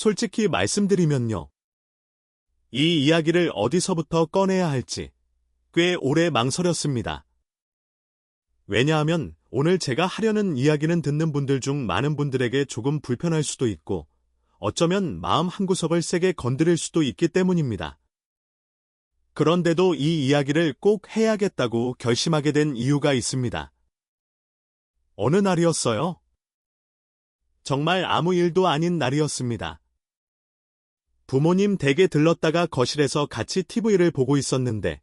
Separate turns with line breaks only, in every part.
솔직히 말씀드리면요. 이 이야기를 어디서부터 꺼내야 할지 꽤 오래 망설였습니다. 왜냐하면 오늘 제가 하려는 이야기는 듣는 분들 중 많은 분들에게 조금 불편할 수도 있고 어쩌면 마음 한구석을 세게 건드릴 수도 있기 때문입니다. 그런데도 이 이야기를 꼭 해야겠다고 결심하게 된 이유가 있습니다. 어느 날이었어요? 정말 아무 일도 아닌 날이었습니다. 부모님 댁에 들렀다가 거실에서 같이 TV를 보고 있었는데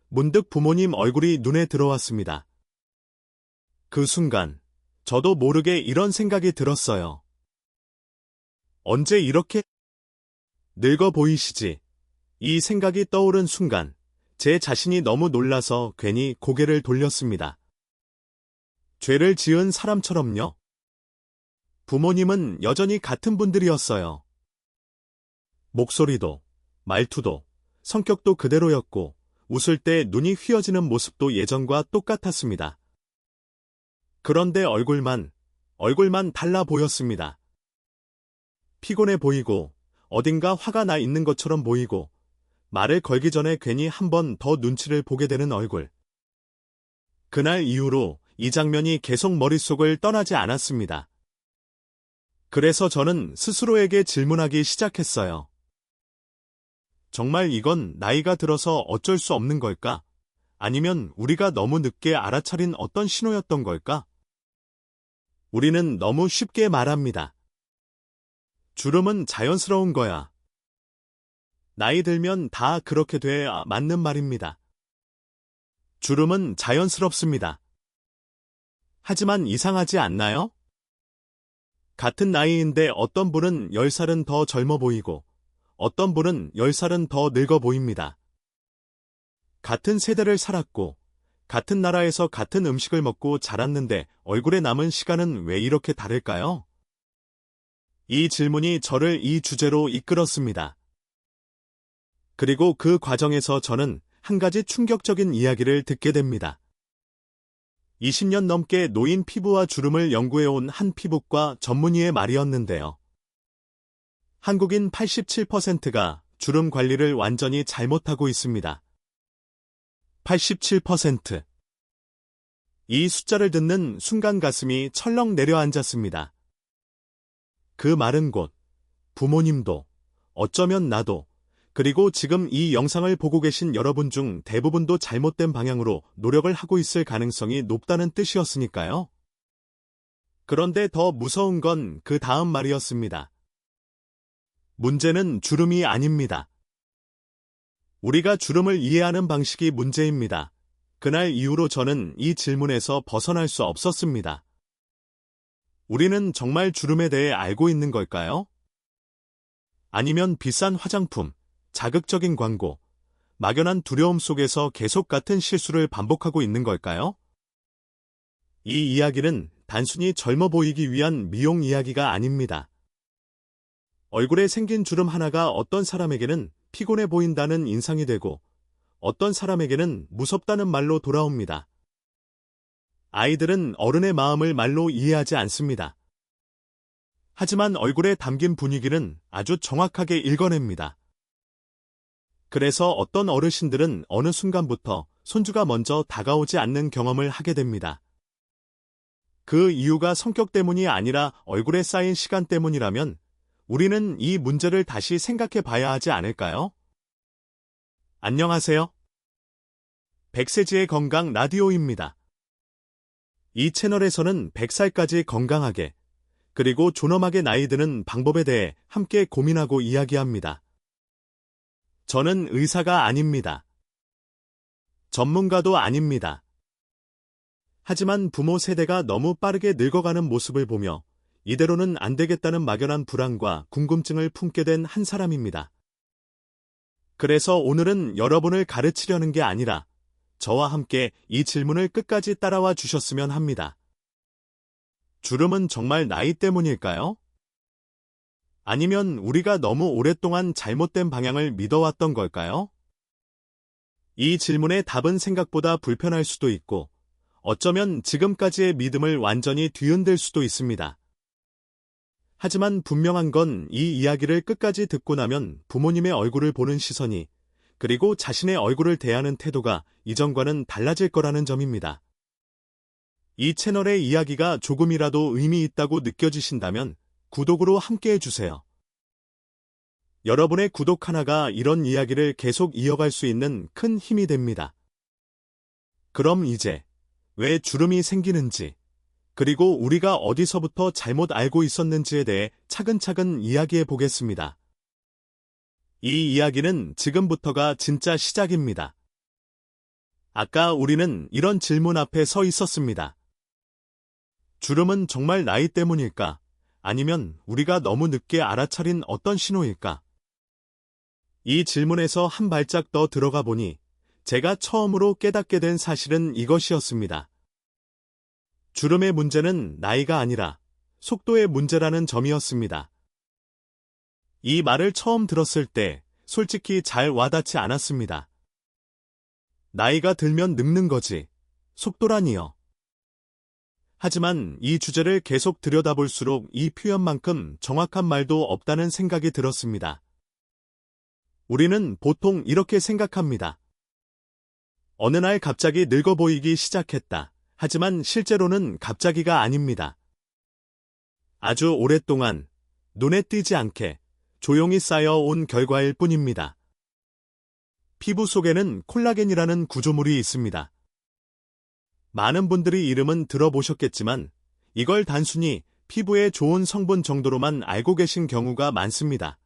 문득 부모님 얼굴이 눈에 들어왔습니다. 그 순간 저도 모르게 이런 생각이 들었어요. 언제 이렇게 늙어 보이시지? 이 생각이 떠오른 순간 제 자신이 너무 놀라서 괜히 고개를 돌렸습니다. 죄를 지은 사람처럼요? 부모님은 여전히 같은 분들이었어요. 목소리도, 말투도, 성격도 그대로였고 웃을 때 눈이 휘어지는 모습도 예전과 똑같았습니다. 그런데 얼굴만 달라 보였습니다. 피곤해 보이고 어딘가 화가 나 있는 것처럼 보이고 말을 걸기 전에 괜히 한 번 더 눈치를 보게 되는 얼굴. 그날 이후로 이 장면이 계속 머릿속을 떠나지 않았습니다. 그래서 저는 스스로에게 질문하기 시작했어요. 정말 이건 나이가 들어서 어쩔 수 없는 걸까? 아니면 우리가 너무 늦게 알아차린 어떤 신호였던 걸까? 우리는 너무 쉽게 말합니다. 주름은 자연스러운 거야. 나이 들면 다 그렇게 돼. 맞는 말입니다. 주름은 자연스럽습니다. 하지만 이상하지 않나요? 같은 나이인데 어떤 분은 10살은 더 젊어 보이고 어떤 분은 10살은 더 늙어 보입니다. 같은 세대를 살았고 같은 나라에서 같은 음식을 먹고 자랐는데 얼굴에 남은 시간은 왜 이렇게 다를까요? 이 질문이 저를 이 주제로 이끌었습니다. 그리고 그 과정에서 저는 한 가지 충격적인 이야기를 듣게 됩니다. 20년 넘게 노인 피부와 주름을 연구해온 한 피부과 전문의의 말이었는데요. 한국인 87%가 주름 관리를 완전히 잘못하고 있습니다. 87%. 이 숫자를 듣는 순간 가슴이 철렁 내려앉았습니다. 그 말은 곧 부모님도, 어쩌면 나도, 그리고 지금 이 영상을 보고 계신 여러분 중 대부분도 잘못된 방향으로 노력을 하고 있을 가능성이 높다는 뜻이었으니까요. 그런데 더 무서운 건 그 다음 말이었습니다. 문제는 주름이 아닙니다. 우리가 주름을 이해하는 방식이 문제입니다. 그날 이후로 저는 이 질문에서 벗어날 수 없었습니다. 우리는 정말 주름에 대해 알고 있는 걸까요? 아니면 비싼 화장품, 자극적인 광고, 막연한 두려움 속에서 계속 같은 실수를 반복하고 있는 걸까요? 이 이야기는 단순히 젊어 보이기 위한 미용 이야기가 아닙니다. 얼굴에 생긴 주름 하나가 어떤 사람에게는 피곤해 보인다는 인상이 되고 어떤 사람에게는 무섭다는 말로 돌아옵니다. 아이들은 어른의 마음을 말로 이해하지 않습니다. 하지만 얼굴에 담긴 분위기는 아주 정확하게 읽어냅니다. 그래서 어떤 어르신들은 어느 순간부터 손주가 먼저 다가오지 않는 경험을 하게 됩니다. 그 이유가 성격 때문이 아니라 얼굴에 쌓인 시간 때문이라면 우리는 이 문제를 다시 생각해 봐야 하지 않을까요? 안녕하세요. 백세지의 건강 라디오입니다. 이 채널에서는 100살까지 건강하게 그리고 존엄하게 나이 드는 방법에 대해 함께 고민하고 이야기합니다. 저는 의사가 아닙니다. 전문가도 아닙니다. 하지만 부모 세대가 너무 빠르게 늙어가는 모습을 보며 이대로는 안 되겠다는 막연한 불안과 궁금증을 품게 된 한 사람입니다. 그래서 오늘은 여러분을 가르치려는 게 아니라 저와 함께 이 질문을 끝까지 따라와 주셨으면 합니다. 주름은 정말 나이 때문일까요? 아니면 우리가 너무 오랫동안 잘못된 방향을 믿어왔던 걸까요? 이 질문의 답은 생각보다 불편할 수도 있고 어쩌면 지금까지의 믿음을 완전히 뒤흔들 수도 있습니다. 하지만 분명한 건 이 이야기를 끝까지 듣고 나면 부모님의 얼굴을 보는 시선이, 그리고 자신의 얼굴을 대하는 태도가 이전과는 달라질 거라는 점입니다. 이 채널의 이야기가 조금이라도 의미 있다고 느껴지신다면 구독으로 함께 해주세요. 여러분의 구독 하나가 이런 이야기를 계속 이어갈 수 있는 큰 힘이 됩니다. 그럼 이제 왜 주름이 생기는지, 그리고 우리가 어디서부터 잘못 알고 있었는지에 대해 차근차근 이야기해 보겠습니다. 이 이야기는 지금부터가 진짜 시작입니다. 아까 우리는 이런 질문 앞에 서 있었습니다. 주름은 정말 나이 때문일까? 아니면 우리가 너무 늦게 알아차린 어떤 신호일까? 이 질문에서 한 발짝 더 들어가 보니 제가 처음으로 깨닫게 된 사실은 이것이었습니다. 주름의 문제는 나이가 아니라 속도의 문제라는 점이었습니다. 이 말을 처음 들었을 때 솔직히 잘 와닿지 않았습니다. 나이가 들면 늙는 거지, 속도라니요. 하지만 이 주제를 계속 들여다볼수록 이 표현만큼 정확한 말도 없다는 생각이 들었습니다. 우리는 보통 이렇게 생각합니다. 어느 날 갑자기 늙어 보이기 시작했다. 하지만 실제로는 갑자기가 아닙니다. 아주 오랫동안 눈에 띄지 않게 조용히 쌓여온 결과일 뿐입니다. 피부 속에는 콜라겐이라는 구조물이 있습니다. 많은 분들이 이름은 들어보셨겠지만 이걸 단순히 피부에 좋은 성분 정도로만 알고 계신 경우가 많습니다.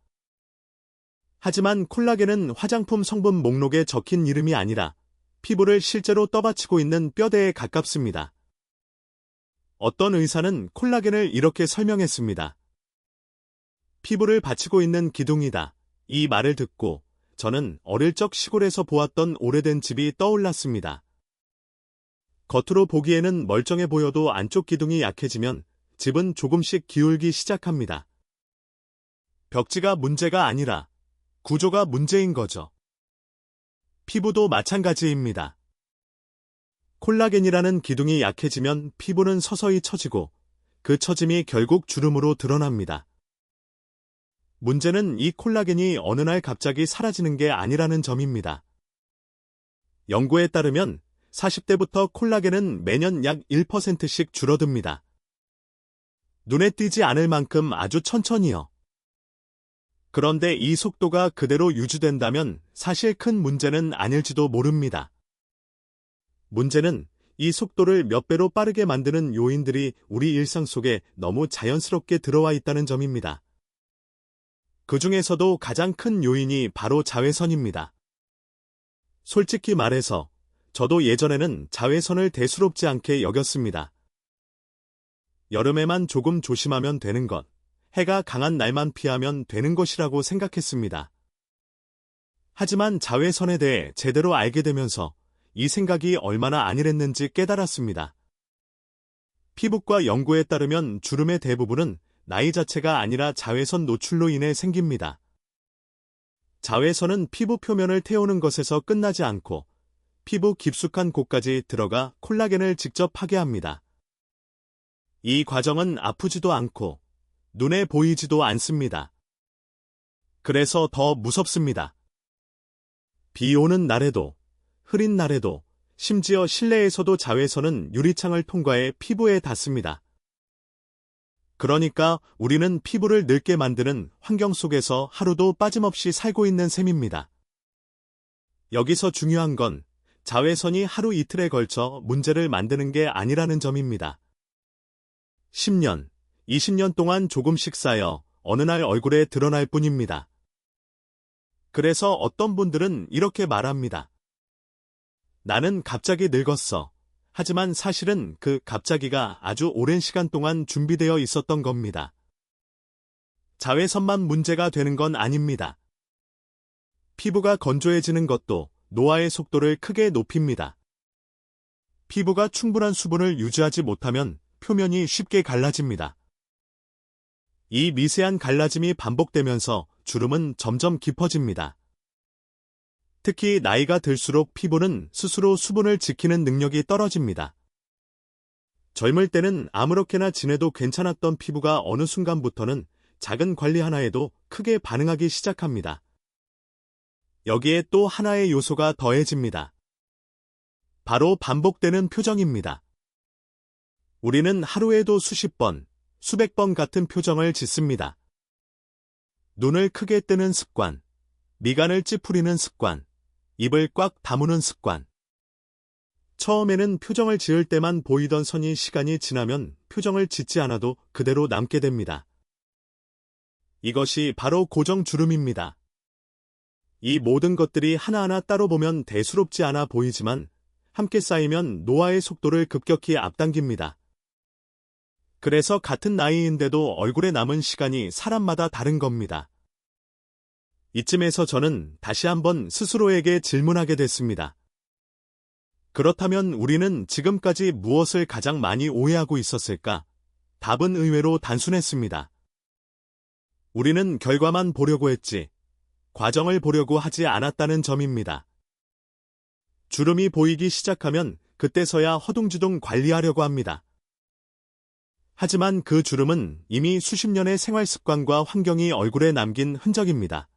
하지만 콜라겐은 화장품 성분 목록에 적힌 이름이 아니라 피부를 실제로 떠받치고 있는 뼈대에 가깝습니다. 어떤 의사는 콜라겐을 이렇게 설명했습니다. 피부를 받치고 있는 기둥이다. 이 말을 듣고 저는 어릴 적 시골에서 보았던 오래된 집이 떠올랐습니다. 겉으로 보기에는 멀쩡해 보여도 안쪽 기둥이 약해지면 집은 조금씩 기울기 시작합니다. 벽지가 문제가 아니라 구조가 문제인 거죠. 피부도 마찬가지입니다. 콜라겐이라는 기둥이 약해지면 피부는 서서히 처지고 그 처짐이 결국 주름으로 드러납니다. 문제는 이 콜라겐이 어느 날 갑자기 사라지는 게 아니라는 점입니다. 연구에 따르면 40대부터 콜라겐은 매년 약 1%씩 줄어듭니다. 눈에 띄지 않을 만큼 아주 천천히요. 그런데 이 속도가 그대로 유지된다면 사실 큰 문제는 아닐지도 모릅니다. 문제는 이 속도를 몇 배로 빠르게 만드는 요인들이 우리 일상 속에 너무 자연스럽게 들어와 있다는 점입니다. 그 중에서도 가장 큰 요인이 바로 자외선입니다. 솔직히 말해서 저도 예전에는 자외선을 대수롭지 않게 여겼습니다. 여름에만 조금 조심하면 되는 것, 해가 강한 날만 피하면 되는 것이라고 생각했습니다. 하지만 자외선에 대해 제대로 알게 되면서 이 생각이 얼마나 아니랬는지 깨달았습니다. 피부과 연구에 따르면 주름의 대부분은 나이 자체가 아니라 자외선 노출로 인해 생깁니다. 자외선은 피부 표면을 태우는 것에서 끝나지 않고 피부 깊숙한 곳까지 들어가 콜라겐을 직접 파괴합니다. 이 과정은 아프지도 않고 눈에 보이지도 않습니다. 그래서 더 무섭습니다. 비 오는 날에도, 흐린 날에도, 심지어 실내에서도 자외선은 유리창을 통과해 피부에 닿습니다. 그러니까 우리는 피부를 늙게 만드는 환경 속에서 하루도 빠짐없이 살고 있는 셈입니다. 여기서 중요한 건 자외선이 하루 이틀에 걸쳐 문제를 만드는 게 아니라는 점입니다. 10년, 20년 동안 조금씩 쌓여 어느 날 얼굴에 드러날 뿐입니다. 그래서 어떤 분들은 이렇게 말합니다. 나는 갑자기 늙었어. 하지만 사실은 그 갑자기가 아주 오랜 시간 동안 준비되어 있었던 겁니다. 자외선만 문제가 되는 건 아닙니다. 피부가 건조해지는 것도 노화의 속도를 크게 높입니다. 피부가 충분한 수분을 유지하지 못하면 표면이 쉽게 갈라집니다. 이 미세한 갈라짐이 반복되면서 주름은 점점 깊어집니다. 특히 나이가 들수록 피부는 스스로 수분을 지키는 능력이 떨어집니다. 젊을 때는 아무렇게나 지내도 괜찮았던 피부가 어느 순간부터는 작은 관리 하나에도 크게 반응하기 시작합니다. 여기에 또 하나의 요소가 더해집니다. 바로 반복되는 표정입니다. 우리는 하루에도 수십 번, 수백 번 같은 표정을 짓습니다. 눈을 크게 뜨는 습관, 미간을 찌푸리는 습관, 입을 꽉 다무는 습관. 처음에는 표정을 지을 때만 보이던 선이 시간이 지나면 표정을 짓지 않아도 그대로 남게 됩니다. 이것이 바로 고정주름입니다. 이 모든 것들이 하나하나 따로 보면 대수롭지 않아 보이지만 함께 쌓이면 노화의 속도를 급격히 앞당깁니다. 그래서 같은 나이인데도 얼굴에 남은 시간이 사람마다 다른 겁니다. 이쯤에서 저는 다시 한번 스스로에게 질문하게 됐습니다. 그렇다면 우리는 지금까지 무엇을 가장 많이 오해하고 있었을까? 답은 의외로 단순했습니다. 우리는 결과만 보려고 했지, 과정을 보려고 하지 않았다는 점입니다. 주름이 보이기 시작하면 그때서야 허둥지둥 관리하려고 합니다. 하지만 그 주름은 이미 수십 년의 생활 습관과 환경이 얼굴에 남긴 흔적입니다.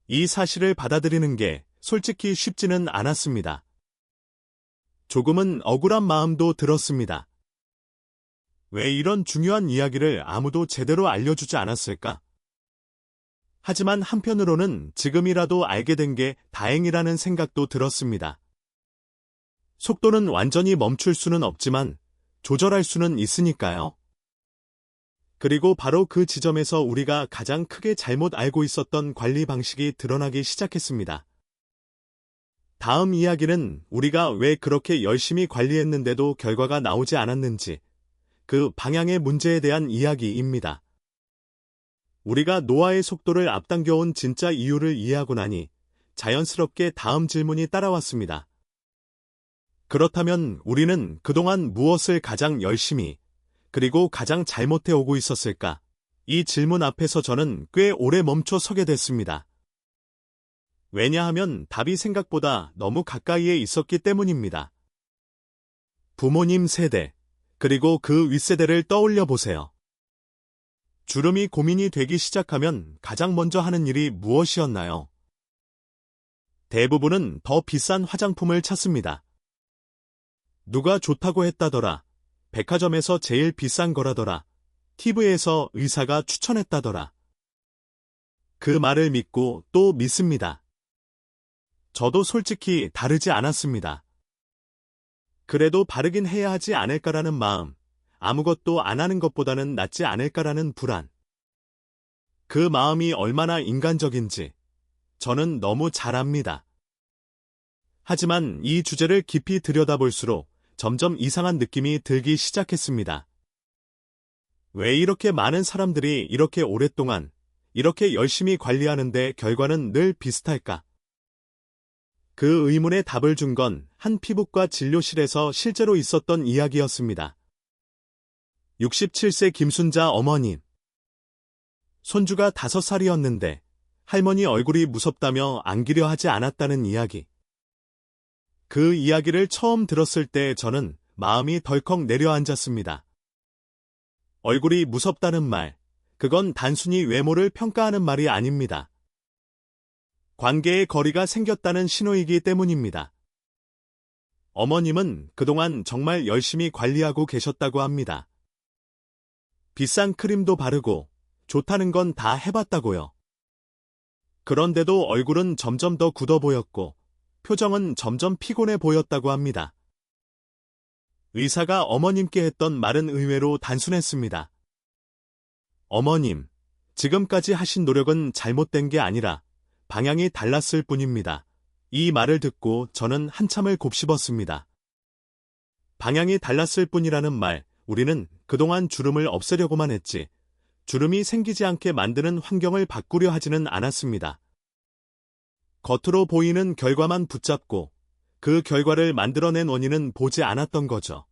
이 사실을 받아들이는 게 솔직히 쉽지는 않았습니다. 조금은 억울한 마음도 들었습니다. 왜 이런 중요한 이야기를 아무도 제대로 알려주지 않았을까? 하지만 한편으로는 지금이라도 알게 된 게 다행이라는 생각도 들었습니다. 속도는 완전히 멈출 수는 없지만 조절할 수는 있으니까요. 그리고 바로 그 지점에서 우리가 가장 크게 잘못 알고 있었던 관리 방식이 드러나기 시작했습니다. 다음 이야기는 우리가 왜 그렇게 열심히 관리했는데도 결과가 나오지 않았는지, 그 방향의 문제에 대한 이야기입니다. 우리가 노화의 속도를 앞당겨온 진짜 이유를 이해하고 나니 자연스럽게 다음 질문이 따라왔습니다. 그렇다면 우리는 그동안 무엇을 가장 열심히, 그리고 가장 잘못해 오고 있었을까? 이 질문 앞에서 저는 꽤 오래 멈춰 서게 됐습니다. 왜냐하면 답이 생각보다 너무 가까이에 있었기 때문입니다. 부모님 세대, 그리고 그 윗세대를 떠올려 보세요. 주름이 고민이 되기 시작하면 가장 먼저 하는 일이 무엇이었나요? 대부분은 더 비싼 화장품을 찾습니다. 누가 좋다고 했다더라. 백화점에서 제일 비싼 거라더라. TV에서 의사가 추천했다더라. 그 말을 믿고 또 믿습니다. 저도 솔직히 다르지 않았습니다. 그래도 바르긴 해야 하지 않을까라는 마음, 아무것도 안 하는 것보다는 낫지 않을까라는 불안. 그 마음이 얼마나 인간적인지 저는 너무 잘 압니다. 하지만 이 주제를 깊이 들여다볼수록 점점 이상한 느낌이 들기 시작했습니다. 왜 이렇게 많은 사람들이 이렇게 오랫동안, 이렇게 열심히 관리하는데 결과는 늘 비슷할까? 그 의문에 답을 준 건 한 피부과 진료실에서 실제로 있었던 이야기였습니다. 67세 김순자 어머님. 손주가 5살이었는데 할머니 얼굴이 무섭다며 안기려 하지 않았다는 이야기. 그 이야기를 처음 들었을 때 저는 마음이 덜컥 내려앉았습니다. 얼굴이 무섭다는 말, 그건 단순히 외모를 평가하는 말이 아닙니다. 관계의 거리가 생겼다는 신호이기 때문입니다. 어머님은 그동안 정말 열심히 관리하고 계셨다고 합니다. 비싼 크림도 바르고 좋다는 건 다 해봤다고요. 그런데도 얼굴은 점점 더 굳어 보였고 표정은 점점 피곤해 보였다고 합니다. 의사가 어머님께 했던 말은 의외로 단순했습니다. 어머님, 지금까지 하신 노력은 잘못된 게 아니라 방향이 달랐을 뿐입니다. 이 말을 듣고 저는 한참을 곱씹었습니다. 방향이 달랐을 뿐이라는 말, 우리는 그동안 주름을 없애려고만 했지, 주름이 생기지 않게 만드는 환경을 바꾸려 하지는 않았습니다. 겉으로 보이는 결과만 붙잡고 그 결과를 만들어낸 원인은 보지 않았던 거죠.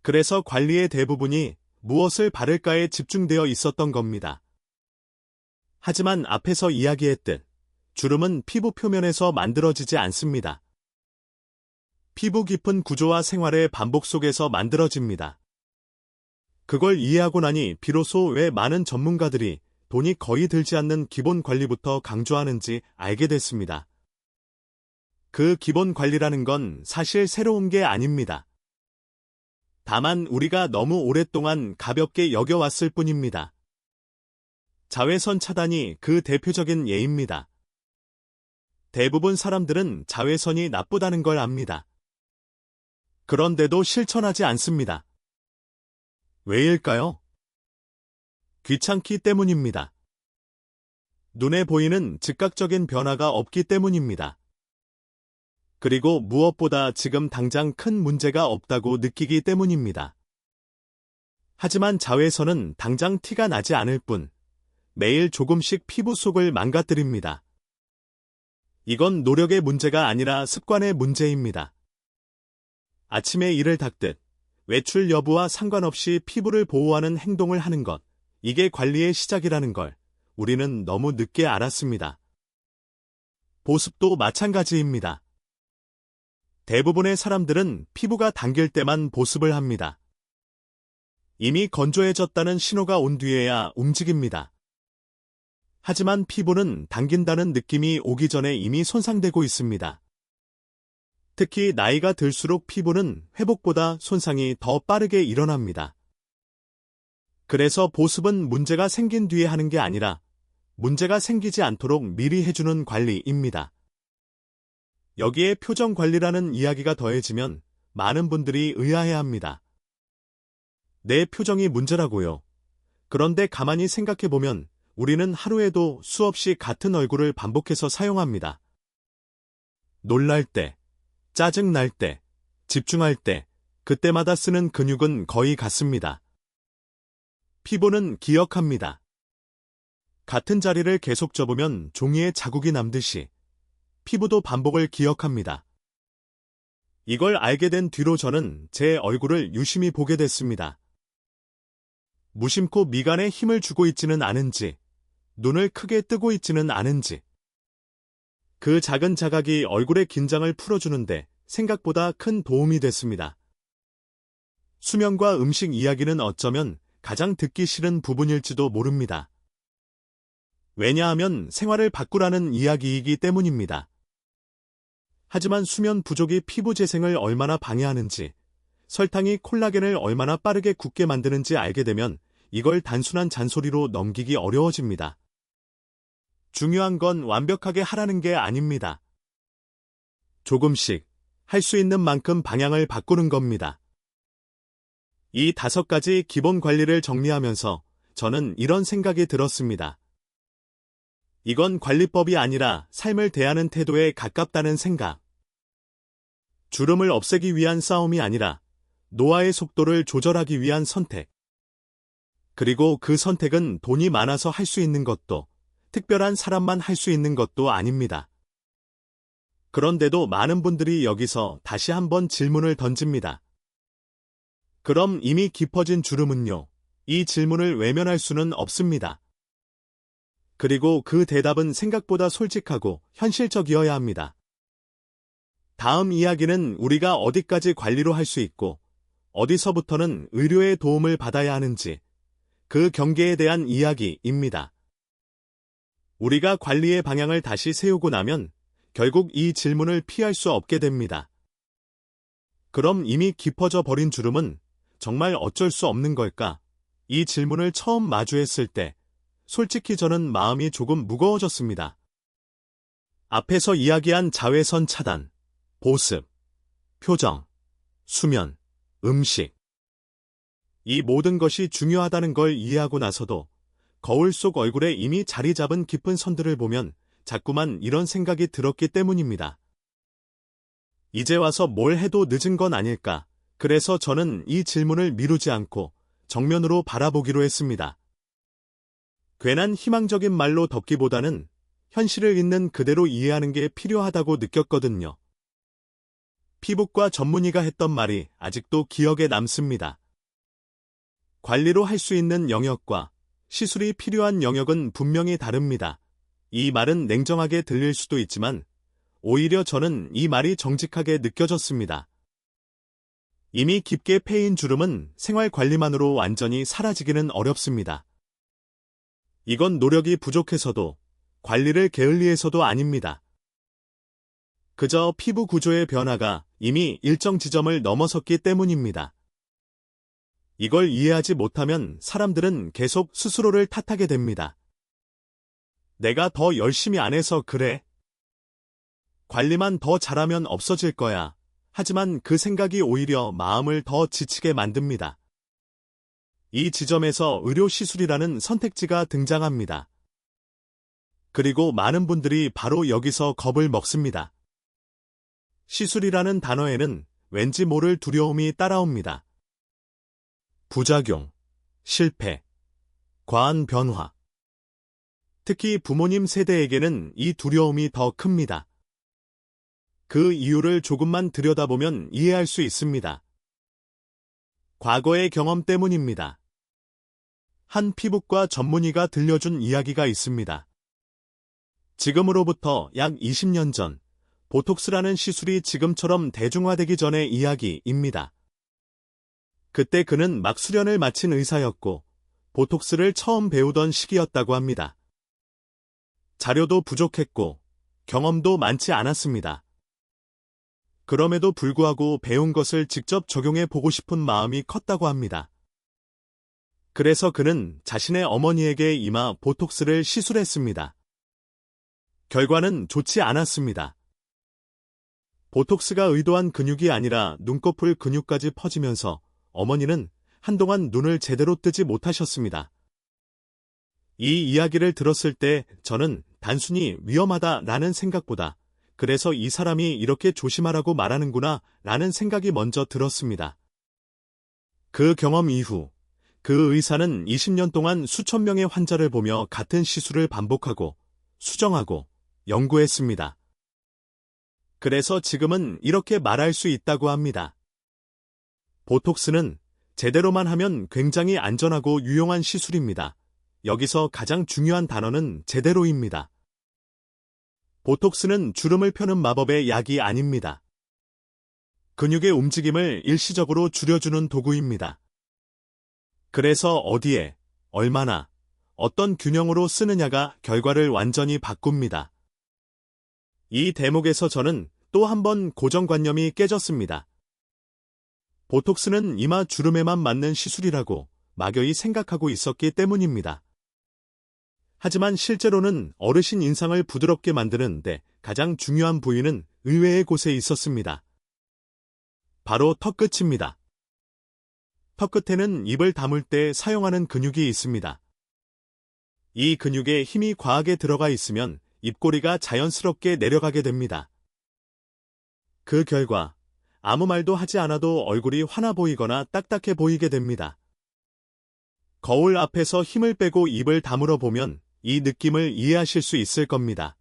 그래서 관리의 대부분이 무엇을 바를까에 집중되어 있었던 겁니다. 하지만 앞에서 이야기했듯 주름은 피부 표면에서 만들어지지 않습니다. 피부 깊은 구조와 생활의 반복 속에서 만들어집니다. 그걸 이해하고 나니 비로소 왜 많은 전문가들이 돈이 거의 들지 않는 기본 관리부터 강조하는지 알게 됐습니다. 그 기본 관리라는 건 사실 새로운 게 아닙니다. 다만 우리가 너무 오랫동안 가볍게 여겨왔을 뿐입니다. 자외선 차단이 그 대표적인 예입니다. 대부분 사람들은 자외선이 나쁘다는 걸 압니다. 그런데도 실천하지 않습니다. 왜일까요? 귀찮기 때문입니다. 눈에 보이는 즉각적인 변화가 없기 때문입니다. 그리고 무엇보다 지금 당장 큰 문제가 없다고 느끼기 때문입니다. 하지만 자외선은 당장 티가 나지 않을 뿐 매일 조금씩 피부 속을 망가뜨립니다. 이건 노력의 문제가 아니라 습관의 문제입니다. 아침에 이를 닦듯 외출 여부와 상관없이 피부를 보호하는 행동을 하는 것, 이게 관리의 시작이라는 걸 우리는 너무 늦게 알았습니다. 보습도 마찬가지입니다. 대부분의 사람들은 피부가 당길 때만 보습을 합니다. 이미 건조해졌다는 신호가 온 뒤에야 움직입니다. 하지만 피부는 당긴다는 느낌이 오기 전에 이미 손상되고 있습니다. 특히 나이가 들수록 피부는 회복보다 손상이 더 빠르게 일어납니다. 그래서 보습은 문제가 생긴 뒤에 하는 게 아니라 문제가 생기지 않도록 미리 해주는 관리입니다. 여기에 표정 관리라는 이야기가 더해지면 많은 분들이 의아해합니다. 내 표정이 문제라고요. 그런데 가만히 생각해보면 우리는 하루에도 수없이 같은 얼굴을 반복해서 사용합니다. 놀랄 때, 짜증날 때, 집중할 때, 그때마다 쓰는 근육은 거의 같습니다. 피부는 기억합니다. 같은 자리를 계속 접으면 종이에 자국이 남듯이 피부도 반복을 기억합니다. 이걸 알게 된 뒤로 저는 제 얼굴을 유심히 보게 됐습니다. 무심코 미간에 힘을 주고 있지는 않은지, 눈을 크게 뜨고 있지는 않은지. 그 작은 자각이 얼굴의 긴장을 풀어주는데 생각보다 큰 도움이 됐습니다. 수면과 음식 이야기는 어쩌면 가장 듣기 싫은 부분일지도 모릅니다. 왜냐하면 생활을 바꾸라는 이야기이기 때문입니다. 하지만 수면 부족이 피부 재생을 얼마나 방해하는지, 설탕이 콜라겐을 얼마나 빠르게 굳게 만드는지 알게 되면 이걸 단순한 잔소리로 넘기기 어려워집니다. 중요한 건 완벽하게 하라는 게 아닙니다. 조금씩 할 수 있는 만큼 방향을 바꾸는 겁니다. 이 5가지 기본 관리를 정리하면서 저는 이런 생각이 들었습니다. 이건 관리법이 아니라 삶을 대하는 태도에 가깝다는 생각. 주름을 없애기 위한 싸움이 아니라 노화의 속도를 조절하기 위한 선택. 그리고 그 선택은 돈이 많아서 할 수 있는 것도, 특별한 사람만 할 수 있는 것도 아닙니다. 그런데도 많은 분들이 여기서 다시 한번 질문을 던집니다. 그럼 이미 깊어진 주름은요? 이 질문을 외면할 수는 없습니다. 그리고 그 대답은 생각보다 솔직하고 현실적이어야 합니다. 다음 이야기는 우리가 어디까지 관리로 할 수 있고, 어디서부터는 의료의 도움을 받아야 하는지, 그 경계에 대한 이야기입니다. 우리가 관리의 방향을 다시 세우고 나면 결국 이 질문을 피할 수 없게 됩니다. 그럼 이미 깊어져 버린 주름은 정말 어쩔 수 없는 걸까? 이 질문을 처음 마주했을 때 솔직히 저는 마음이 조금 무거워졌습니다. 앞에서 이야기한 자외선 차단, 보습, 표정, 수면, 음식. 이 모든 것이 중요하다는 걸 이해하고 나서도 거울 속 얼굴에 이미 자리 잡은 깊은 선들을 보면 자꾸만 이런 생각이 들었기 때문입니다. 이제 와서 뭘 해도 늦은 건 아닐까? 그래서 저는 이 질문을 미루지 않고 정면으로 바라보기로 했습니다. 괜한 희망적인 말로 덮기보다는 현실을 있는 그대로 이해하는 게 필요하다고 느꼈거든요. 피부과 전문의가 했던 말이 아직도 기억에 남습니다. 관리로 할 수 있는 영역과 시술이 필요한 영역은 분명히 다릅니다. 이 말은 냉정하게 들릴 수도 있지만 오히려 저는 이 말이 정직하게 느껴졌습니다. 이미 깊게 패인 주름은 생활 관리만으로 완전히 사라지기는 어렵습니다. 이건 노력이 부족해서도 관리를 게을리해서도 아닙니다. 그저 피부 구조의 변화가 이미 일정 지점을 넘어섰기 때문입니다. 이걸 이해하지 못하면 사람들은 계속 스스로를 탓하게 됩니다. 내가 더 열심히 안 해서 그래. 관리만 더 잘하면 없어질 거야. 하지만 그 생각이 오히려 마음을 더 지치게 만듭니다. 이 지점에서 의료시술이라는 선택지가 등장합니다. 그리고 많은 분들이 바로 여기서 겁을 먹습니다. 시술이라는 단어에는 왠지 모를 두려움이 따라옵니다. 부작용, 실패, 과한 변화. 특히 부모님 세대에게는 이 두려움이 더 큽니다. 그 이유를 조금만 들여다보면 이해할 수 있습니다. 과거의 경험 때문입니다. 한 피부과 전문의가 들려준 이야기가 있습니다. 지금으로부터 약 20년 전, 보톡스라는 시술이 지금처럼 대중화되기 전의 이야기입니다. 그때 그는 막 수련을 마친 의사였고, 보톡스를 처음 배우던 시기였다고 합니다. 자료도 부족했고, 경험도 많지 않았습니다. 그럼에도 불구하고 배운 것을 직접 적용해 보고 싶은 마음이 컸다고 합니다. 그래서 그는 자신의 어머니에게 이마 보톡스를 시술했습니다. 결과는 좋지 않았습니다. 보톡스가 의도한 근육이 아니라 눈꺼풀 근육까지 퍼지면서 어머니는 한동안 눈을 제대로 뜨지 못하셨습니다. 이 이야기를 들었을 때 저는 단순히 위험하다라는 생각보다 그래서 이 사람이 이렇게 조심하라고 말하는구나 라는 생각이 먼저 들었습니다. 그 경험 이후 그 의사는 20년 동안 수천 명의 환자를 보며 같은 시술을 반복하고 수정하고 연구했습니다. 그래서 지금은 이렇게 말할 수 있다고 합니다. 보톡스는 제대로만 하면 굉장히 안전하고 유용한 시술입니다. 여기서 가장 중요한 단어는 제대로입니다. 보톡스는 주름을 펴는 마법의 약이 아닙니다. 근육의 움직임을 일시적으로 줄여주는 도구입니다. 그래서 어디에, 얼마나, 어떤 균형으로 쓰느냐가 결과를 완전히 바꿉니다. 이 대목에서 저는 또 한 번 고정관념이 깨졌습니다. 보톡스는 이마 주름에만 맞는 시술이라고 막연히 생각하고 있었기 때문입니다. 하지만 실제로는 어르신 인상을 부드럽게 만드는데 가장 중요한 부위는 의외의 곳에 있었습니다. 바로 턱 끝입니다. 턱 끝에는 입을 다물 때 사용하는 근육이 있습니다. 이 근육에 힘이 과하게 들어가 있으면 입꼬리가 자연스럽게 내려가게 됩니다. 그 결과 아무 말도 하지 않아도 얼굴이 환해 보이거나 딱딱해 보이게 됩니다. 거울 앞에서 힘을 빼고 입을 다물어 보면 이 느낌을 이해하실 수 있을 겁니다.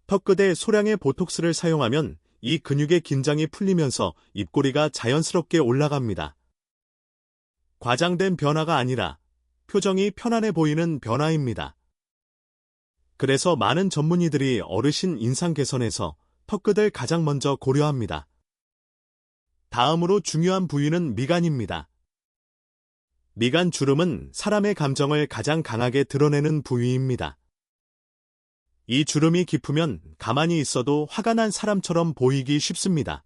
턱끝에 소량의 보톡스를 사용하면 이 근육의 긴장이 풀리면서 입꼬리가 자연스럽게 올라갑니다. 과장된 변화가 아니라 표정이 편안해 보이는 변화입니다. 그래서 많은 전문의들이 어르신 인상 개선에서 턱끝을 가장 먼저 고려합니다. 다음으로 중요한 부위는 미간입니다. 미간 주름은 사람의 감정을 가장 강하게 드러내는 부위입니다. 이 주름이 깊으면 가만히 있어도 화가 난 사람처럼 보이기 쉽습니다.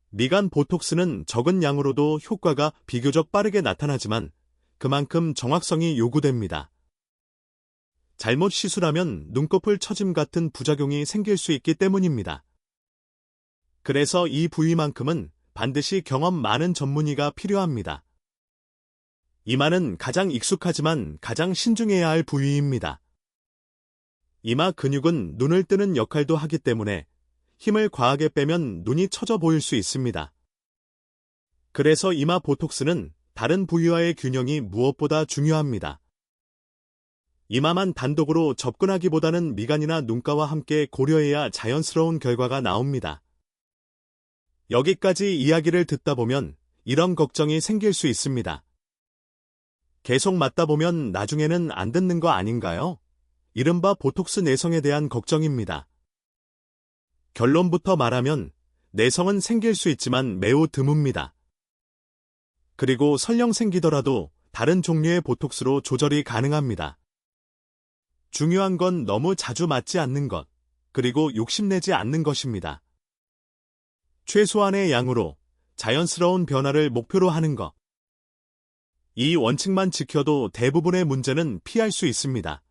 미간 보톡스는 적은 양으로도 효과가 비교적 빠르게 나타나지만 그만큼 정확성이 요구됩니다. 잘못 시술하면 눈꺼풀 처짐 같은 부작용이 생길 수 있기 때문입니다. 그래서 이 부위만큼은 반드시 경험 많은 전문의가 필요합니다. 이마는 가장 익숙하지만 가장 신중해야 할 부위입니다. 이마 근육은 눈을 뜨는 역할도 하기 때문에 힘을 과하게 빼면 눈이 처져 보일 수 있습니다. 그래서 이마 보톡스는 다른 부위와의 균형이 무엇보다 중요합니다. 이마만 단독으로 접근하기보다는 미간이나 눈가와 함께 고려해야 자연스러운 결과가 나옵니다. 여기까지 이야기를 듣다 보면 이런 걱정이 생길 수 있습니다. 계속 맞다 보면 나중에는 안 듣는 거 아닌가요? 이른바 보톡스 내성에 대한 걱정입니다. 결론부터 말하면 내성은 생길 수 있지만 매우 드뭅니다. 그리고 설령 생기더라도 다른 종류의 보톡스로 조절이 가능합니다. 중요한 건 너무 자주 맞지 않는 것, 그리고 욕심내지 않는 것입니다. 최소한의 양으로 자연스러운 변화를 목표로 하는 것. 이 원칙만 지켜도 대부분의 문제는 피할 수 있습니다.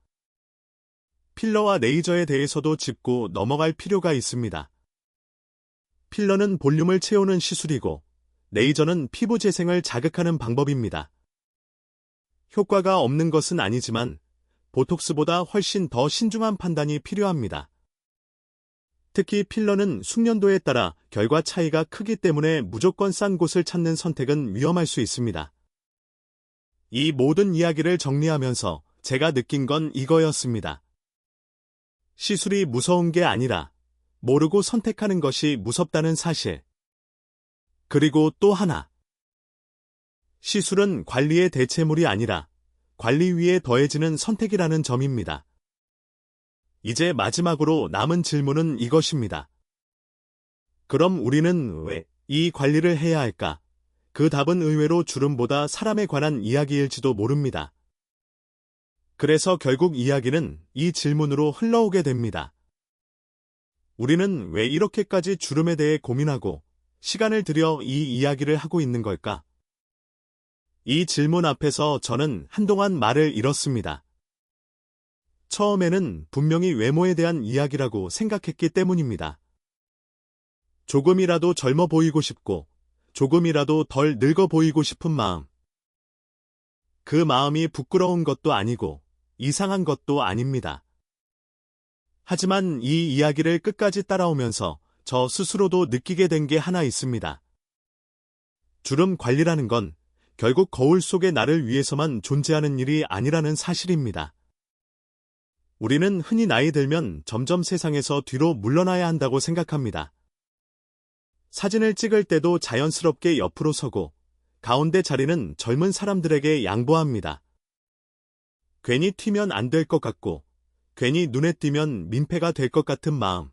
필러와 레이저에 대해서도 짚고 넘어갈 필요가 있습니다. 필러는 볼륨을 채우는 시술이고, 레이저는 피부 재생을 자극하는 방법입니다. 효과가 없는 것은 아니지만, 보톡스보다 훨씬 더 신중한 판단이 필요합니다. 특히 필러는 숙련도에 따라 결과 차이가 크기 때문에 무조건 싼 곳을 찾는 선택은 위험할 수 있습니다. 이 모든 이야기를 정리하면서 제가 느낀 건 이거였습니다. 시술이 무서운 게 아니라 모르고 선택하는 것이 무섭다는 사실. 그리고 또 하나. 시술은 관리의 대체물이 아니라 관리 위에 더해지는 선택이라는 점입니다. 이제 마지막으로 남은 질문은 이것입니다. 그럼 우리는 왜 이 관리를 해야 할까? 그 답은 의외로 주름보다 사람에 관한 이야기일지도 모릅니다. 그래서 결국 이야기는 이 질문으로 흘러오게 됩니다. 우리는 왜 이렇게까지 주름에 대해 고민하고 시간을 들여 이 이야기를 하고 있는 걸까? 이 질문 앞에서 저는 한동안 말을 잃었습니다. 처음에는 분명히 외모에 대한 이야기라고 생각했기 때문입니다. 조금이라도 젊어 보이고 싶고, 조금이라도 덜 늙어 보이고 싶은 마음. 그 마음이 부끄러운 것도 아니고, 이상한 것도 아닙니다. 하지만 이 이야기를 끝까지 따라오면서 저 스스로도 느끼게 된 게 하나 있습니다. 주름 관리라는 건 결국 거울 속의 나를 위해서만 존재하는 일이 아니라는 사실입니다. 우리는 흔히 나이 들면 점점 세상에서 뒤로 물러나야 한다고 생각합니다. 사진을 찍을 때도 자연스럽게 옆으로 서고 가운데 자리는 젊은 사람들에게 양보합니다. 괜히 튀면 안 될 것 같고 괜히 눈에 띄면 민폐가 될 것 같은 마음.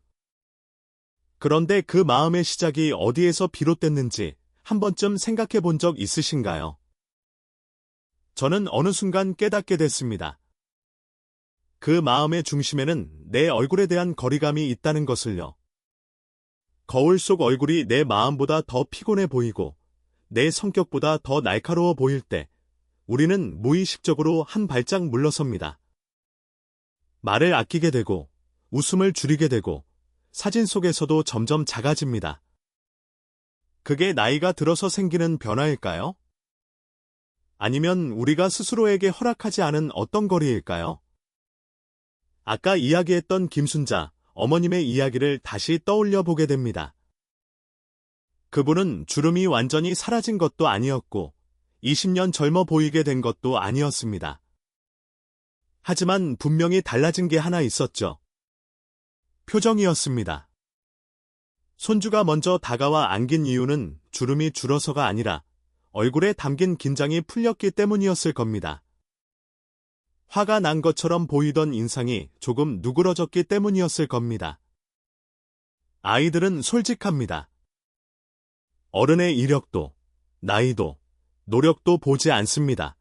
그런데 그 마음의 시작이 어디에서 비롯됐는지 한 번쯤 생각해 본 적 있으신가요? 저는 어느 순간 깨닫게 됐습니다. 그 마음의 중심에는 내 얼굴에 대한 거리감이 있다는 것을요. 거울 속 얼굴이 내 마음보다 더 피곤해 보이고 내 성격보다 더 날카로워 보일 때 우리는 무의식적으로 한 발짝 물러섭니다. 말을 아끼게 되고 웃음을 줄이게 되고 사진 속에서도 점점 작아집니다. 그게 나이가 들어서 생기는 변화일까요? 아니면 우리가 스스로에게 허락하지 않은 어떤 거리일까요? 아까 이야기했던 김순자 어머님의 이야기를 다시 떠올려 보게 됩니다. 그분은 주름이 완전히 사라진 것도 아니었고 20년 젊어 보이게 된 것도 아니었습니다. 하지만 분명히 달라진 게 하나 있었죠. 표정이었습니다. 손주가 먼저 다가와 안긴 이유는 주름이 줄어서가 아니라 얼굴에 담긴 긴장이 풀렸기 때문이었을 겁니다. 화가 난 것처럼 보이던 인상이 조금 누그러졌기 때문이었을 겁니다. 아이들은 솔직합니다. 어른의 이력도, 나이도, 노력도 보지 않습니다.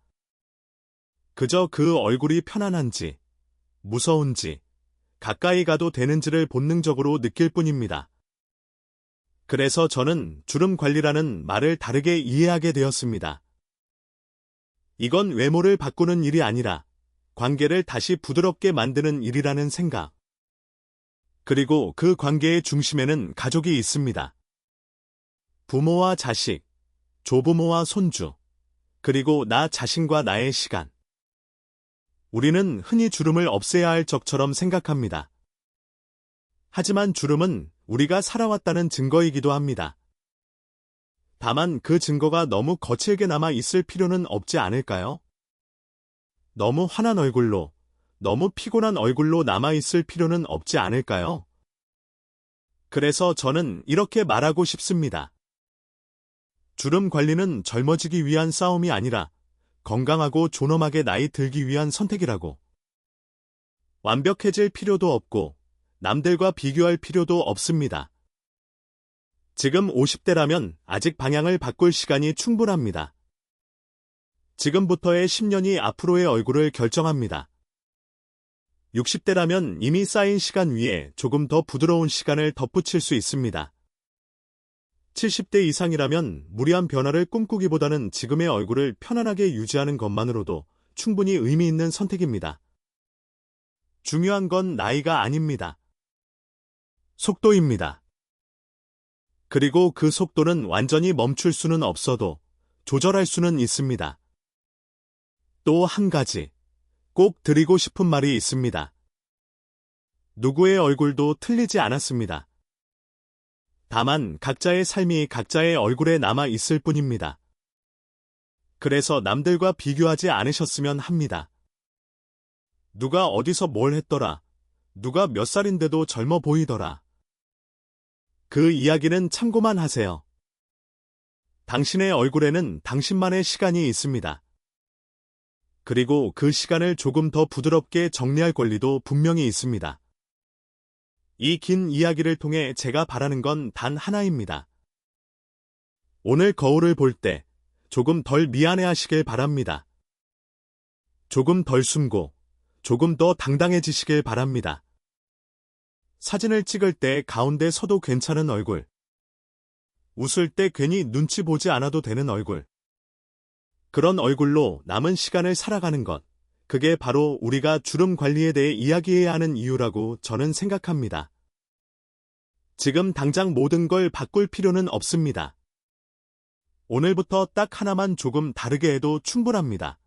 그저 그 얼굴이 편안한지, 무서운지, 가까이 가도 되는지를 본능적으로 느낄 뿐입니다. 그래서 저는 주름 관리라는 말을 다르게 이해하게 되었습니다. 이건 외모를 바꾸는 일이 아니라 관계를 다시 부드럽게 만드는 일이라는 생각. 그리고 그 관계의 중심에는 가족이 있습니다. 부모와 자식, 조부모와 손주, 그리고 나 자신과 나의 시간. 우리는 흔히 주름을 없애야 할 적처럼 생각합니다. 하지만 주름은 우리가 살아왔다는 증거이기도 합니다. 다만 그 증거가 너무 거칠게 남아 있을 필요는 없지 않을까요? 너무 환한 얼굴로, 너무 피곤한 얼굴로 남아있을 필요는 없지 않을까요? 그래서 저는 이렇게 말하고 싶습니다. 주름 관리는 젊어지기 위한 싸움이 아니라 건강하고 존엄하게 나이 들기 위한 선택이라고. 완벽해질 필요도 없고 남들과 비교할 필요도 없습니다. 지금 50대라면 아직 방향을 바꿀 시간이 충분합니다. 지금부터의 10년이 앞으로의 얼굴을 결정합니다. 60대라면 이미 쌓인 시간 위에 조금 더 부드러운 시간을 덧붙일 수 있습니다. 70대 이상이라면 무리한 변화를 꿈꾸기보다는 지금의 얼굴을 편안하게 유지하는 것만으로도 충분히 의미 있는 선택입니다. 중요한 건 나이가 아닙니다. 속도입니다. 그리고 그 속도는 완전히 멈출 수는 없어도 조절할 수는 있습니다. 또 한 가지 꼭 드리고 싶은 말이 있습니다. 누구의 얼굴도 틀리지 않았습니다. 다만 각자의 삶이 각자의 얼굴에 남아 있을 뿐입니다. 그래서 남들과 비교하지 않으셨으면 합니다. 누가 어디서 뭘 했더라. 누가 몇 살인데도 젊어 보이더라. 그 이야기는 참고만 하세요. 당신의 얼굴에는 당신만의 시간이 있습니다. 그리고 그 시간을 조금 더 부드럽게 정리할 권리도 분명히 있습니다. 이 긴 이야기를 통해 제가 바라는 건 단 하나입니다. 오늘 거울을 볼 때 조금 덜 미안해하시길 바랍니다. 조금 덜 숨고 조금 더 당당해지시길 바랍니다. 사진을 찍을 때 가운데 서도 괜찮은 얼굴. 웃을 때 괜히 눈치 보지 않아도 되는 얼굴. 그런 얼굴로 남은 시간을 살아가는 것. 그게 바로 우리가 주름 관리에 대해 이야기해야 하는 이유라고 저는 생각합니다. 지금 당장 모든 걸 바꿀 필요는 없습니다. 오늘부터 딱 하나만 조금 다르게 해도 충분합니다.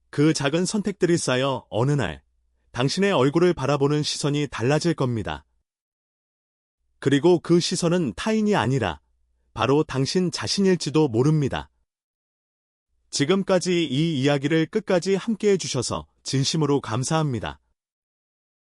그 작은 선택들이 쌓여 어느 날 당신의 얼굴을 바라보는 시선이 달라질 겁니다. 그리고 그 시선은 타인이 아니라 바로 당신 자신일지도 모릅니다. 지금까지 이 이야기를 끝까지 함께 해주셔서 진심으로 감사합니다.